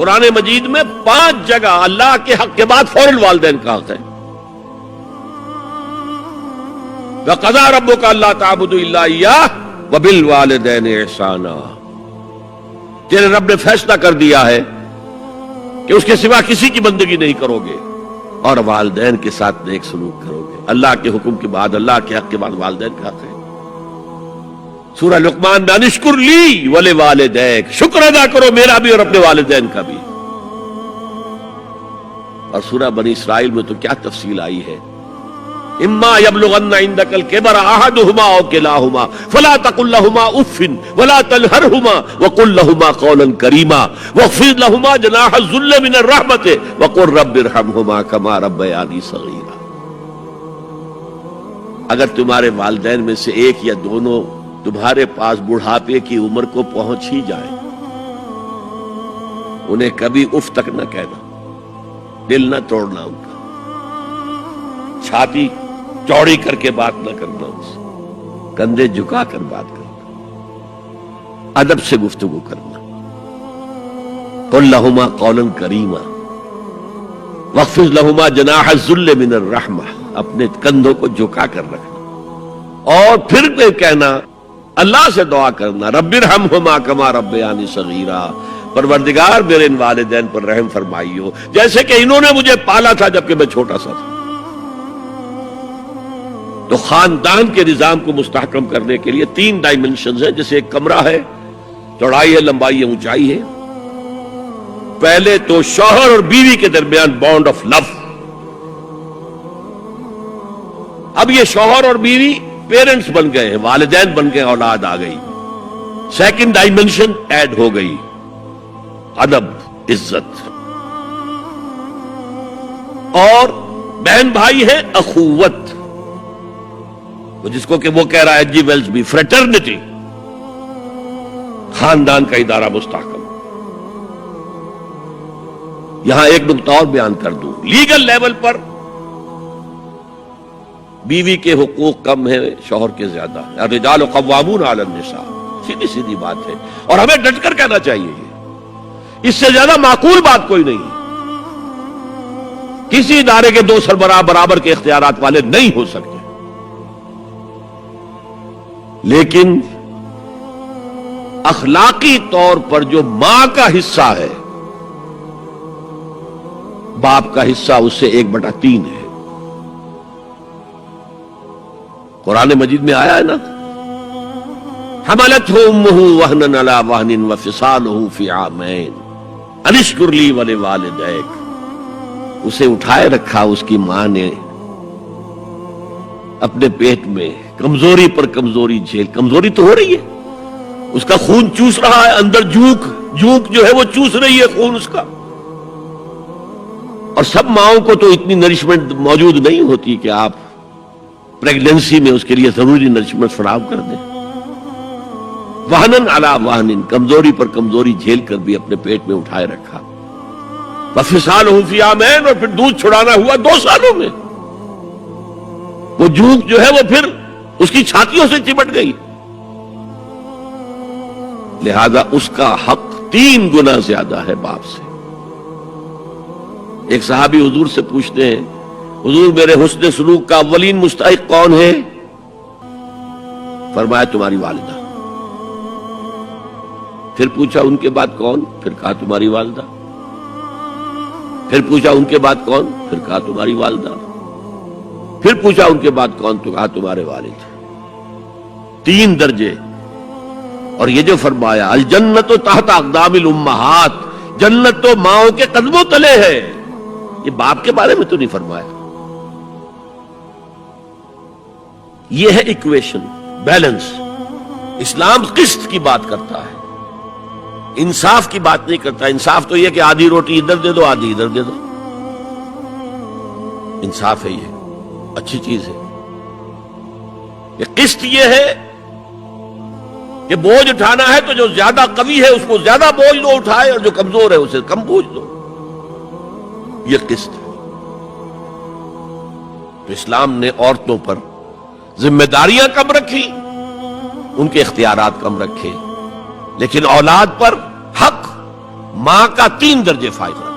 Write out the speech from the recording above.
قرآن مجید میں 5 جگہ اللہ کے حق کے بعد فوراً والدین کا حق ہے. وَقَضَىٰ رَبُّكَ أَلَّا تَعْبُدُوا إِلَّا إِيَّاهُ وَبِالْوَالِدَيْنِ إِحْسَانًا. تیرے رب نے فیصلہ کر دیا ہے کہ اس کے سوا کسی کی بندگی نہیں کرو گے اور والدین کے ساتھ نیک سلوک کرو گے. اللہ کے حکم کے بعد، اللہ کے حق کے بعد والدین کا حق ہے. سورہ لقمان میں انشکر لی ولوالدیک، شکر ادا کرو میرا بھی اور اپنے والدین کا بھی. اور سورہ بنی اسرائیل میں تو کیا تفصیل آئی ہے. اما یبلغن عندک الکبر احدہما او کلاہما فلا تقل لہما اف ولا تنہرہما وقل لہما قولا کریما واخفض لہما جناح الذل من الرحمۃ وقل رب ارحمہما کما ربیانی صغیرا. اگر تمہارے والدین میں سے ایک یا دونوں تمہارے پاس بڑھاپے کی عمر کو پہنچ ہی جائے، انہیں کبھی اف تک نہ کہنا، دل نہ توڑنا ان کا، چھاتی چوڑی کر کے بات نہ کرنا، ان سے کندھے جھکا کر بات کرنا، ادب سے گفتگو کرنا. قل لہما قولا کریما واخفض لہما جناح الذل من الرحمہ، اپنے کندھوں کو جھکا کر رکھنا. اور پھر کہنا، اللہ سے دعا کرنا، رب ارحمہما کما ربیانی صغیرا، پروردگار میرے ان والدین پر رحم فرمائیو جیسے کہ انہوں نے مجھے پالا تھا جبکہ میں چھوٹا سا تھا. تو خاندان کے نظام کو مستحکم کرنے کے لیے 3 ڈائمنشنز ہیں. جیسے ایک کمرہ ہے، چوڑائی ہے، لمبائی ہے، اونچائی ہے. پہلے تو شوہر اور بیوی کے درمیان بانڈ آف لو. اب یہ شوہر اور بیوی پیرنٹس بن گئے ہیں، والدین بن گئے، اولاد آ گئی. سیکنڈ ڈائمنشن ایڈ ہو گئی، ادب، عزت. اور بہن بھائی ہے، اخوت، جس کو کہ وہ کہہ رہا ہے جی ویلز بھی، فریٹرنٹی. خاندان کا ادارہ مستحکم. یہاں ایک نقطہ اور بیان کر دوں. لیگل لیول پر بیوی کے حقوق کم ہیں، شوہر کے زیادہ ہیں. الرجال قوامون علی النساء، سیدھی سیدھی بات ہے اور ہمیں ڈٹ کر کہنا چاہیے. اس سے زیادہ معقول بات کوئی نہیں. کسی ادارے کے 2 سربراہ برابر کے اختیارات والے نہیں ہو سکتے. لیکن اخلاقی طور پر جو ماں کا حصہ ہے، باپ کا حصہ اس سے 1/3 ہے. قرآن مجید میں آیا ہے نا، حملتہ امہ وہنا علی وہن وفصالہ فی عامین ان اشکر لی ولوالدیک. اسے اٹھائے رکھا اس کی ماں نے اپنے پیٹ میں، کمزوری پر کمزوری جھیل. کمزوری تو ہو رہی ہے، اس کا خون چوس رہا ہے اندر، جھونک جو ہے وہ چوس رہی ہے خون اس کا. اور سب ماؤں کو تو اتنی نرشمنٹ موجود نہیں ہوتی کہ آپ پریگننسی میں اس کے لیے ضروری نرشمنٹ فراہم کر دیں. وہنن علی وہن، کمزوری پر کمزوری جھیل کر بھی اپنے پیٹ میں اٹھائے رکھا. وفصالہ فی عامین، اور پھر دودھ چھڑانا ہوا 2 سالوں میں. وہ جھونک جو ہے وہ پھر اس کی چھاتیوں سے چمٹ گئی. لہذا اس کا حق 3 گنا زیادہ ہے باپ سے. ایک صحابی حضور سے پوچھتے ہیں، حضور میرے حسن سلوک کا اولین مستحق کون ہے؟ فرمایا تمہاری والدہ. پھر پوچھا ان کے بعد کون؟ پھر کہا تمہاری والدہ. پھر پوچھا ان کے بعد کون؟ پھر کہا تمہاری والدہ. پھر پوچھا ان کے بعد کون؟ تو کہا تمہارے والد. 3 درجے. اور یہ جو فرمایا الجنت تحت اقدام الامہات، جنت تو ماؤں کے قدموں تلے ہے، یہ باپ کے بارے میں تو نہیں فرمایا. یہ ہے ایکویشن، بیلنس. اسلام قسط کی بات کرتا ہے، انصاف کی بات نہیں کرتا. انصاف تو یہ کہ آدھی روٹی ادھر دے دو، آدھی ادھر دے دو. انصاف ہے، یہ اچھی چیز ہے. یہ قسط یہ ہے کہ بوجھ اٹھانا ہے تو جو زیادہ قوی ہے اس کو زیادہ بوجھ دو اٹھائے، اور جو کمزور ہے اسے کم بوجھ دو. یہ قسط ہے. تو اسلام نے عورتوں پر ذمہ داریاں کم رکھی، ان کے اختیارات کم رکھے، لیکن اولاد پر حق ماں کا 3 درجے فائق رکھنا.